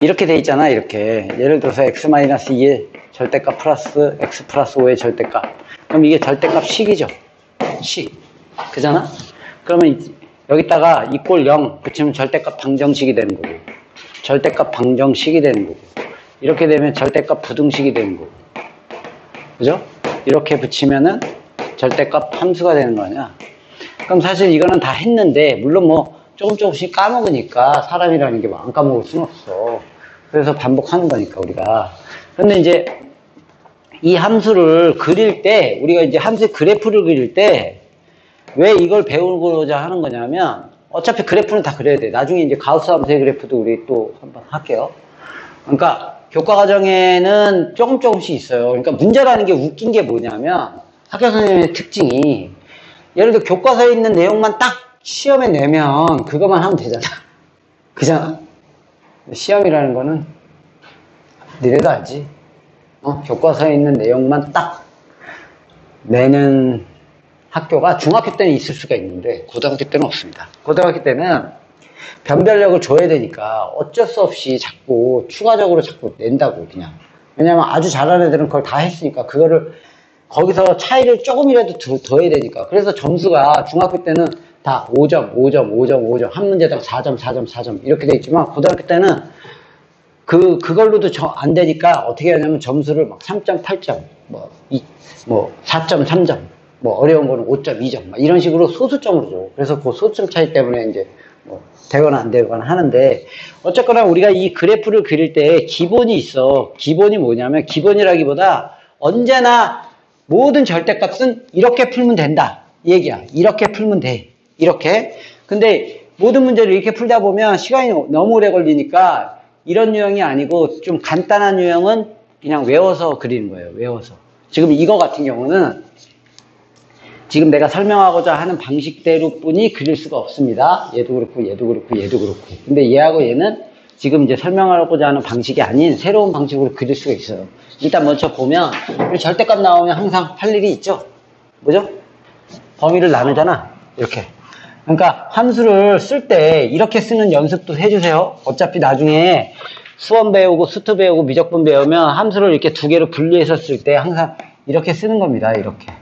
이렇게 돼 있잖아. 이렇게 예를 들어서 x-2의 절대값 플러스 x 플러스 5의 절대값. 그럼 이게 절대값 식이죠. 식. 그잖아? 그러면 여기다가 이꼴 0 붙이면 절대값 방정식이 되는 거고, 절대값 방정식이 되는 거고, 이렇게 되면 절대값 부등식이 되는 거고, 그죠? 이렇게 붙이면은 절대값 함수가 되는 거 아니야? 그럼 사실 이거는 다 했는데, 물론 뭐 조금씩 까먹으니까 사람이라는 게 뭐 안 까먹을 수는 없어. 그래서 반복하는 거니까 우리가. 그런데 이제 이 함수를 그릴 때, 우리가 이제 함수의 그래프를 그릴 때 왜 이걸 배우고자 하는 거냐면, 어차피 그래프는 다 그려야 돼. 나중에 이제 가우스 함수의 그래프도 우리 또 한번 할게요. 그러니까 교과 과정에는 조금씩 있어요. 그러니까 문제라는 게 웃긴 게 뭐냐면, 학교 선생님의 특징이, 예를 들어 교과서에 있는 내용만 딱 시험에 내면 그것만 하면 되잖아. 그잖아? 시험이라는 거는 니네도 알지? 교과서에 있는 내용만 딱 내는 학교가 중학교 때는 있을 수가 있는데 고등학교 때는 없습니다. 고등학교 때는 변별력을 줘야 되니까 어쩔 수 없이 자꾸 추가적으로 자꾸 낸다고 그냥. 왜냐면 아주 잘하는 애들은 그걸 다 했으니까 그거를 거기서 차이를 조금이라도 더해야 되니까. 그래서 점수가 중학교 때는 다 5점, 5점, 5점, 5점, 한 문제당 4점, 4점, 4점 이렇게 돼 있지만 고등학교 때는 그걸로도 안 되니까 어떻게 하냐면 점수를 막 3.8점, 뭐 4점, 3점, 뭐 어려운 거는 5점, 2점 막 이런 식으로 소수점으로 줘. 그래서 그 소수점 차이 때문에 이제 뭐 되거나 안 되거나 하는데, 어쨌거나 우리가 이 그래프를 그릴 때 기본이 있어. 기본이 뭐냐면, 기본이라기보다 언제나 모든 절대값은 이렇게 풀면 된다 이 얘기야. 이렇게 풀면 돼. 이렇게. 근데 모든 문제를 이렇게 풀다 보면 시간이 너무 오래 걸리니까 이런 유형이 아니고 좀 간단한 유형은 그냥 외워서 그리는 거예요. 외워서. 지금 이거 같은 경우는 지금 내가 설명하고자 하는 방식대로 뿐이 그릴 수가 없습니다. 얘도 그렇고 얘도 그렇고 얘도 그렇고. 근데 얘하고 얘는 지금 이제 설명하고자 하는 방식이 아닌 새로운 방식으로 그릴 수가 있어요. 일단 먼저 보면 절대값 나오면 항상 할 일이 있죠. 뭐죠? 범위를 나누잖아. 이렇게. 그러니까 함수를 쓸 때 이렇게 쓰는 연습도 해주세요. 어차피 나중에 수원 배우고 수트 배우고 미적분 배우면 함수를 이렇게 두 개로 분리해서 쓸 때 항상 이렇게 쓰는 겁니다. 이렇게.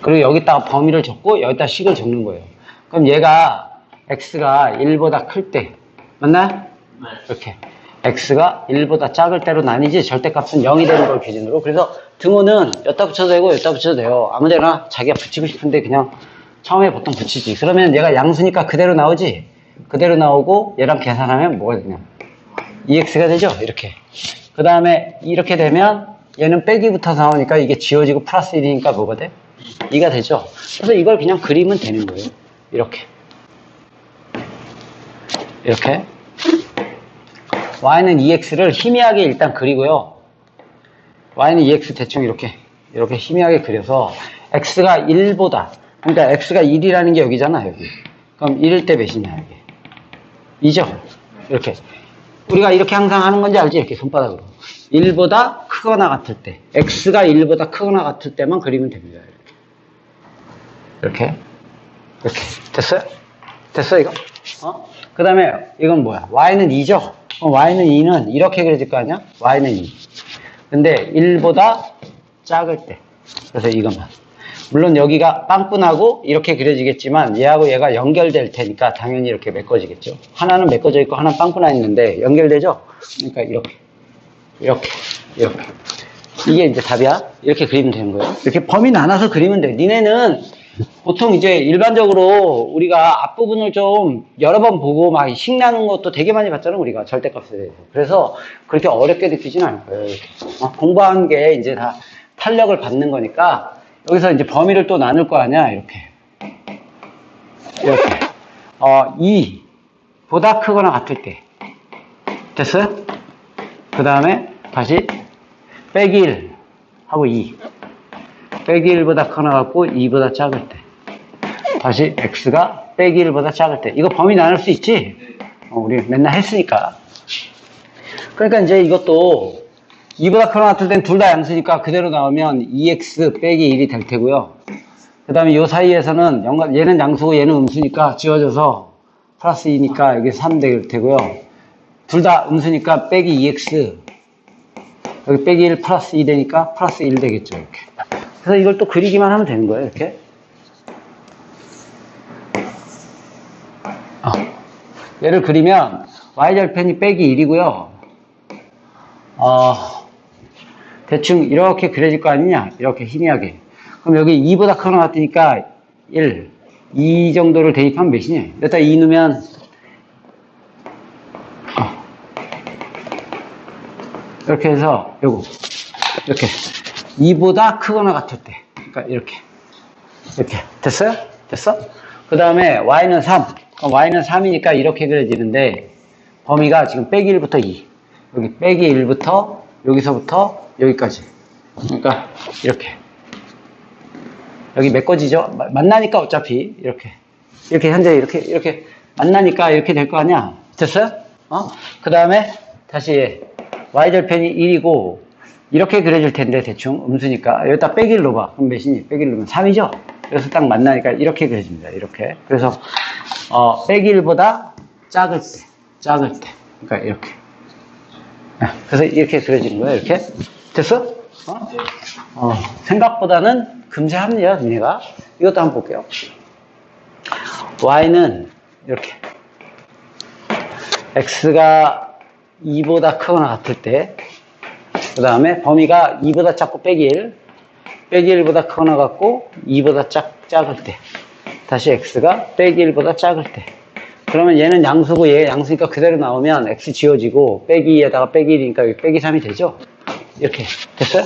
그리고 여기다가 범위를 적고 여기다 식을 적는 거예요. 그럼 얘가 x가 1보다 클 때, 맞나요? 네. 이렇게. x가 1보다 작을 때로 나뉘지 절대값은 0이 되는 걸 기준으로. 그래서 등호는 여기다 붙여도 되고 여기다 붙여도 돼요. 아무데나 자기가 붙이고 싶은데 그냥 처음에 보통 붙이지. 그러면 얘가 양수니까 그대로 나오지. 그대로 나오고 얘랑 계산하면 뭐가 되냐, 2x가 되죠. 이렇게. 그 다음에 이렇게 되면 얘는 빼기부터 나오니까 이게 지워지고 플러스 1이니까 뭐가 돼? 2가 되죠. 그래서 이걸 그냥 그리면 되는 거예요. 이렇게. y는 2x를 희미하게 일단 그리고요. y는 2x 대충 이렇게 희미하게 그려서 x가 1보다, 그러니까 x가 1이라는 게 여기잖아. 여기. 그럼 1일 때 몇이냐, 이게. 2죠. 이렇게. 우리가 이렇게 항상 하는 건지 알지? 이렇게 손바닥으로. 1보다 크거나 같을 때, x가 1보다 크거나 같을 때만 그리면 됩니다. 이렇게. 됐어요? 됐어, 이거? 그 다음에 이건 뭐야? y는 2죠? y는 2는 이렇게 그려질 거 아니야? y는 2. 근데 1보다 작을 때. 그래서 이것만. 물론 여기가 빵꾸나고 이렇게 그려지겠지만 얘하고 얘가 연결될 테니까 당연히 이렇게 메꿔지겠죠. 하나는 메꿔져 있고 하나는 빵꾸나 있는데 연결되죠? 그러니까 이렇게. 이게 이제 답이야. 이렇게 그리면 되는 거예요. 이렇게 범위 나눠서 그리면 돼. 니네는 보통 이제 일반적으로 우리가 앞부분을 좀 여러 번 보고 막 식 나는 것도 되게 많이 봤잖아, 우리가 절대값에 대해서. 그래서 그렇게 어렵게 느끼진 않을 거예요. 공부한 게 이제 다 탄력을 받는 거니까 여기서 이제 범위를 또 나눌 거 아니야, 이렇게. 2보다 크거나 같을 때. 됐어요? 그 다음에 다시 빼기 1 하고 2. 빼기 1보다 크거나 같고 2보다 작을 때. 다시 x가 빼기 1보다 작을 때. 이거 범위 나눌 수 있지? 우리 맨날 했으니까. 그러니까 이제 이것도 2보다 크거나 같을 땐 둘 다 양수니까 그대로 나오면 2x 빼기 1이 될 테고요. 그 다음에 이 사이에서는 얘는 양수고 얘는 음수니까 지워져서 플러스 2니까 이게 3 될 테고요. 둘 다 음수니까 빼기 2x 여기 빼기 1 플러스 2 되니까 플러스 1 되겠죠. 이렇게. 그래서 이걸 또 그리기만 하면 되는 거예요. 이렇게. 얘를 그리면 y절편이 빼기 1이고요. 대충 이렇게 그려질 거 아니냐? 이렇게 희미하게. 그럼 여기 2보다 크거나 같으니까 1, 2 정도를 대입하면 몇이냐? 여기다 2 넣으면 이렇게 해서 요거 이렇게 2보다 크거나 같을 때 그러니까 이렇게 됐어요? 됐어? 그 다음에 y는 3 그럼 y는 3이니까 이렇게 그려지는데 범위가 지금 빼기 1부터 2 여기 빼기 1부터 여기서부터 여기까지 그러니까 이렇게 여기 메꿔지죠? 만나니까 어차피 이렇게 현재 이렇게 만나니까 이렇게 될 거 아니야? 됐어요? 그 다음에 다시 y절편이 1이고 이렇게 그려질 텐데 대충 음수니까 여기다 빼기를 넣어봐. 그럼 몇이니? 빼기를 넣으면 3이죠? 그래서 딱 만나니까 이렇게 그려집니다. 이렇게. 그래서 빼기 1보다 작을 때 그러니까 이렇게. 그래서 이렇게 그려지는 거예요. 이렇게. 됐어? 생각보다는 금세합니다. 니네가. 이것도 한번 볼게요. y는 이렇게 x가 2보다 크거나 같을 때, 그 다음에 범위가 2보다 작고 빼기 1, 빼기 1보다 크거나 같고 2보다 작을 때, 다시 x가 빼기 1보다 작을 때. 그러면 얘는 양수고 얘 양수니까 그대로 나오면 x 지워지고 빼기 2에다가 빼기 1이니까 여기 빼기 3이 되죠? 이렇게 됐어요?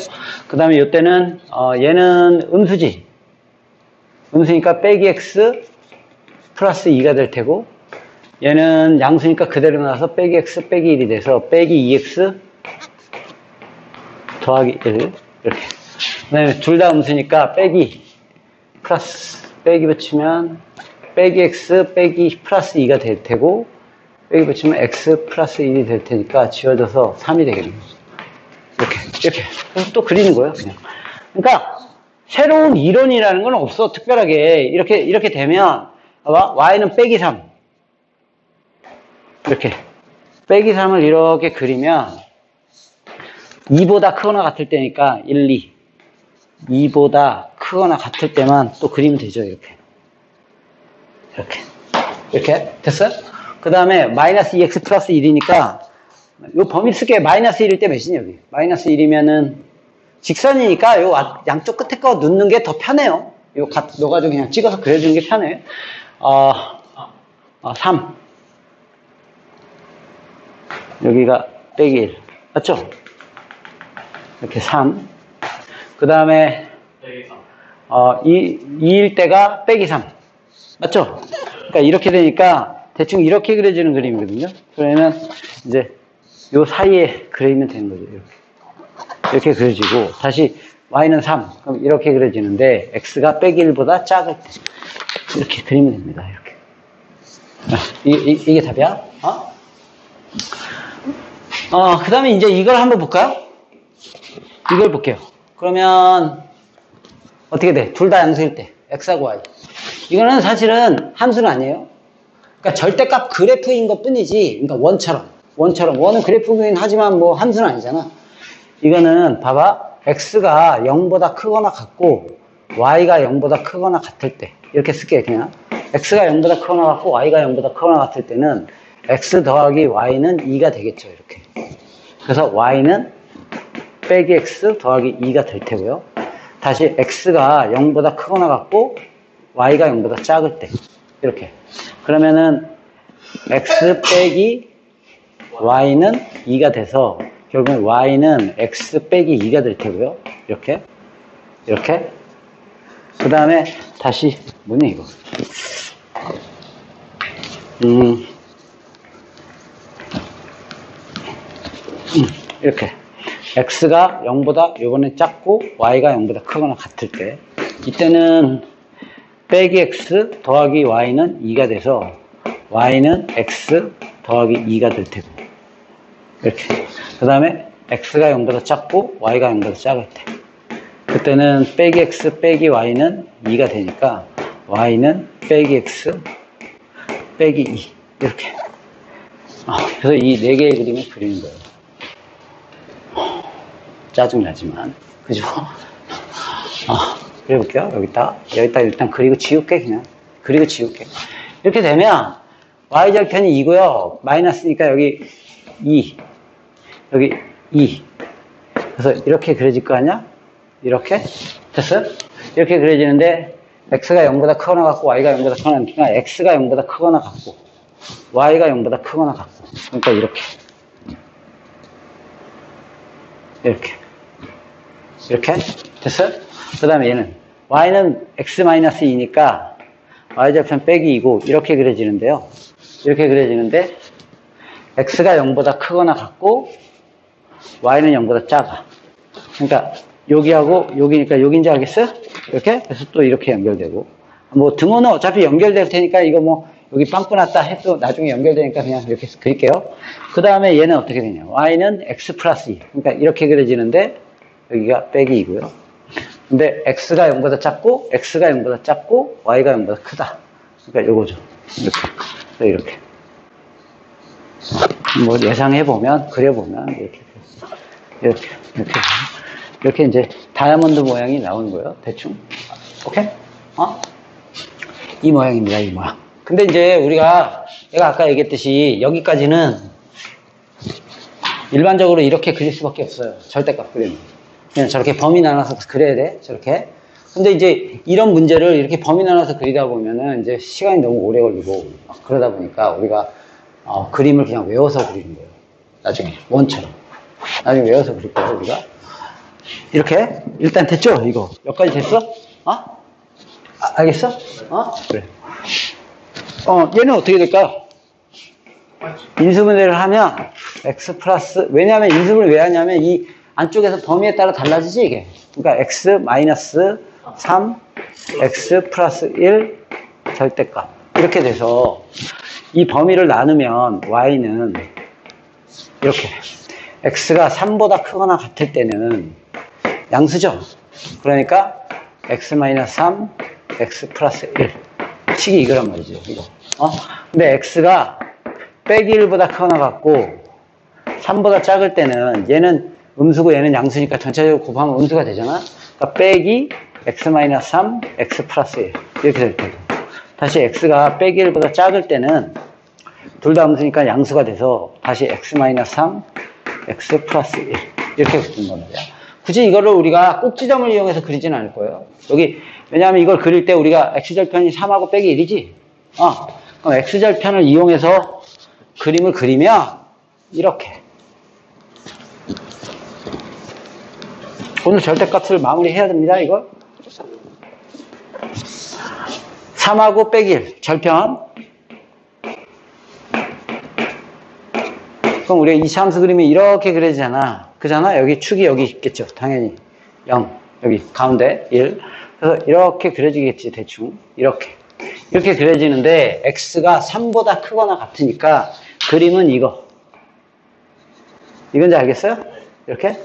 그 다음에 이때는 얘는 음수지. 음수니까 빼기 x 플러스 2가 될 테고 얘는 양수니까 그대로 나와서 빼기 x 빼기 1이 돼서 빼기 2x 더하기 1 이렇게. 그 다음에 둘 다 음수니까 빼기 플러스 빼기 붙이면 빼기 x 빼기 플러스 2가 될 테고 빼기 붙이면 x 플러스 1이 될 테니까 지워져서 3이 되겠네요. 이렇게. 그래서 또 그리는 거예요, 그냥. 그러니까 새로운 이론이라는 건 없어. 특별하게 이렇게 되면 봐봐. y는 빼기 3 이렇게 빼기 3을 이렇게 그리면 2보다 크거나 같을 때니까 1, 2 2보다 크거나 같을 때만 또 그리면 되죠. 이렇게 됐어요? 그 다음에 마이너스 2x 플러스 1이니까 요 범위 쓸게. 마이너스 1일 때 몇이냐 여기. 마이너스 1이면은 직선이니까 요 양쪽 끝에 거 넣는 게 더 편해요. 요 넣어가지고 그냥 찍어서 그려주는 게 편해. 3 여기가 빼기 1 맞죠? 이렇게 3 그 다음에 2일 때가 빼기 3 맞죠? 그러니까 이렇게 되니까 대충 이렇게 그려지는 그림이거든요. 그러면 이제 요 사이에 그리면 되는 거죠. 이렇게 그려지고 다시 y는 3 그럼 이렇게 그려지는데 x가 빼기 1보다 작을 때 이렇게 그리면 됩니다. 이렇게 이게 답이야? 그 다음에 이제 이걸 한번 볼까요? 이걸 볼게요. 그러면 어떻게 돼? 둘 다 양수일 때 x하고 y 이거는 사실은 함수는 아니에요. 그러니까 절대값 그래프인 것 뿐이지. 그러니까 원은 그래프긴 하지만 뭐 함수는 아니잖아. 이거는 봐봐. x가 0보다 크거나 같고 y가 0보다 크거나 같을 때 이렇게 쓸게요. 그냥 x가 0보다 크거나 같고 y가 0보다 크거나 같을 때는 x 더하기 y는 2가 되겠죠. 이렇게. 그래서 y는 빼기 x 더하기 2가 될 테고요. 다시 x가 0보다 크거나 같고 y가 0보다 작을 때 이렇게. 그러면은 x 빼기 y는 2가 돼서 결국은 y는 x 빼기 2가 될 테고요. 이렇게. 그 다음에 다시 뭐냐 이거. 이렇게. x가 0보다 요번에 작고 y가 0보다 크거나 같을 때 이때는 빼기 x 더하기 y는 2가 돼서 y는 x 더하기 2가 될 테고 이렇게. 그 다음에 x가 0보다 작고 y가 0보다 작을 때 그때는 빼기 x 빼기 y는 2가 되니까 y는 빼기 x 빼기 2 이렇게. 그래서 이 네 개의 그림을 그리는 거예요. 짜증나지만. 그죠? 그려볼게요. 여기다 일단 그리고 지울게, 그냥. 그리고 지울게. 이렇게 되면, y절편이 2고요. 마이너스니까 여기 2. 여기 2. 그래서 이렇게 그려질 거 아니야? 이렇게? 됐어요? 이렇게 그려지는데, x가 0보다 크거나 같고, y가 0보다 크거나 같으니까, x가 0보다 크거나 같고, y가 0보다 크거나 같고. 그러니까 이렇게. 이렇게. 됐어요? 그 다음에 얘는, y는 x-2니까, y절편 빼기 2고, 이렇게 그려지는데요. 이렇게 그려지는데, x가 0보다 크거나 같고, y는 0보다 작아. 그러니까, 여기하고, 여기니까 여기인지 알겠어요? 이렇게? 그래서 또 이렇게 연결되고. 뭐, 등호는 어차피 연결될 테니까, 이거 뭐, 여기 빵꾸 났다 해도 나중에 연결되니까 그냥 이렇게 그릴게요. 그 다음에 얘는 어떻게 되냐. y는 x 플러스 2. 그러니까 이렇게 그려지는데, 여기가 빼기 2고요. 근데 x가 0보다 작고, x가 0보다 작고, y가 0보다 크다. 그러니까 요거죠. 이렇게. 뭐 예상해보면, 그려보면, 이렇게 이제 다이아몬드 모양이 나오는 거예요. 대충. 오케이? 이 모양입니다, 이 모양. 근데 이제 내가 아까 얘기했듯이 여기까지는 일반적으로 이렇게 그릴 수밖에 없어요. 절대값 그리면. 그냥 저렇게 범위 나눠서 그려야 돼. 저렇게. 근데 이제 이런 문제를 이렇게 범위 나눠서 그리다 보면은 이제 시간이 너무 오래 걸리고 그러다 보니까 우리가 그림을 그냥 외워서 그리는 거예요. 나중에 원처럼. 나중에 외워서 그릴 거예요, 우리가. 이렇게 일단 됐죠? 이거 여기까지 됐어? 알겠어? 그래. 얘는 어떻게 될까? 인수분해를 하면 x 플러스, 왜냐하면 인수분해 왜 하냐면 이 안쪽에서 범위에 따라 달라지지 이게. 그러니까 x 마이너스 3 x 플러스 1 절대값 이렇게 돼서 이 범위를 나누면 y는 이렇게 x가 3보다 크거나 같을 때는 양수죠. 그러니까 x 마이너스 3 x 플러스 1 식이 이거란 말이죠. 이거. 근데 x가 빼기 1보다 크거나 같고 3보다 작을 때는 얘는 음수고 얘는 양수니까 전체적으로 곱하면 음수가 되잖아. 그러니까 빼기 x-3 x 플러스 1 이렇게 될 테고, 다시 x가 빼기 1보다 작을 때는 둘 다 음수니까 양수가 돼서 다시 x-3 x 플러스 1 이렇게 붙는 겁니다. 굳이 이거를 우리가 꼭지점을 이용해서 그리지는 않을 거예요. 여기 왜냐하면 이걸 그릴 때 우리가 x절편이 3하고 빼기 1이지. 그럼 x절편을 이용해서 그림을 그리면 이렇게. 오늘 절대값을 마무리해야 됩니다, 이걸. 3하고 빼기 1, 절편. 그럼 우리가 이차함수 그림이 이렇게 그려지잖아. 그잖아? 여기 축이 여기 있겠죠, 당연히. 0, 여기 가운데 1. 그래서 이렇게 그려지겠지, 대충. 이렇게 그려지는데 x가 3보다 크거나 같으니까 그림은 이거. 이건지 알겠어요? 이렇게.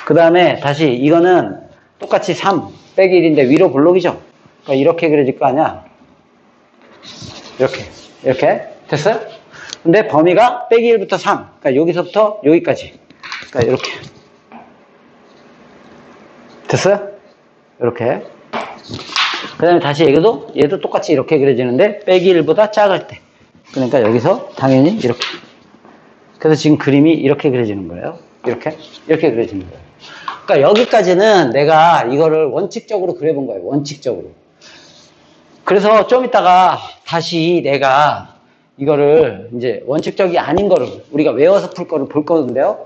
그 다음에 다시 이거는 똑같이 3 빼기 1인데 위로 볼록이죠? 그러니까 이렇게 그려질 거 아니야? 이렇게. 됐어요? 근데 범위가 빼기 1부터 3. 그러니까 여기서부터 여기까지. 그러니까 이렇게. 됐어요? 이렇게. 그 다음에 다시 얘도 똑같이 이렇게 그려지는데 빼기 1보다 작을 때. 그러니까 여기서 당연히 이렇게. 그래서 지금 그림이 이렇게 그려지는 거예요. 이렇게 그려지는 거예요. 그러니까 여기까지는 내가 이거를 원칙적으로 그려본 거예요. 원칙적으로. 그래서 좀 이따가 다시 내가 이거를 이제 원칙적이 아닌 거를 우리가 외워서 풀 거를 볼 건데요.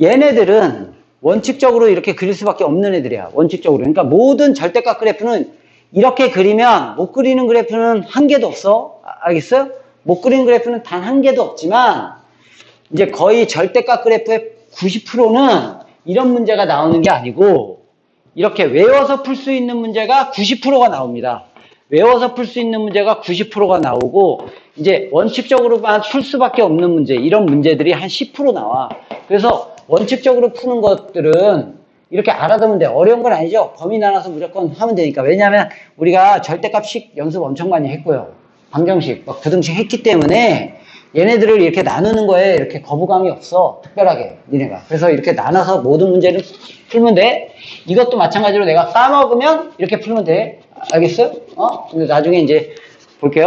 얘네들은 원칙적으로 이렇게 그릴 수밖에 없는 애들이야. 원칙적으로. 그러니까 모든 절대값 그래프는 이렇게 그리면 못 그리는 그래프는 한 개도 없어. 알겠어요? 못 그리는 그래프는 단 한 개도 없지만 이제 거의 절대값 그래프의 90%는 이런 문제가 나오는 게 아니고 이렇게 외워서 풀 수 있는 문제가 90%가 나옵니다. 외워서 풀 수 있는 문제가 90%가 나오고 이제 원칙적으로만 풀 수밖에 없는 문제, 이런 문제들이 한 10% 나와. 그래서 원칙적으로 푸는 것들은 이렇게 알아두면 돼. 어려운 건 아니죠. 범위 나눠서 무조건 하면 되니까. 왜냐하면 우리가 절대값식 연습 엄청 많이 했고요. 방정식, 막 부등식 했기 때문에 얘네들을 이렇게 나누는 거에 이렇게 거부감이 없어. 특별하게, 니네가. 그래서 이렇게 나눠서 모든 문제를 풀면 돼. 이것도 마찬가지로 내가 까먹으면 이렇게 풀면 돼. 알겠어? 근데 나중에 이제 볼게요.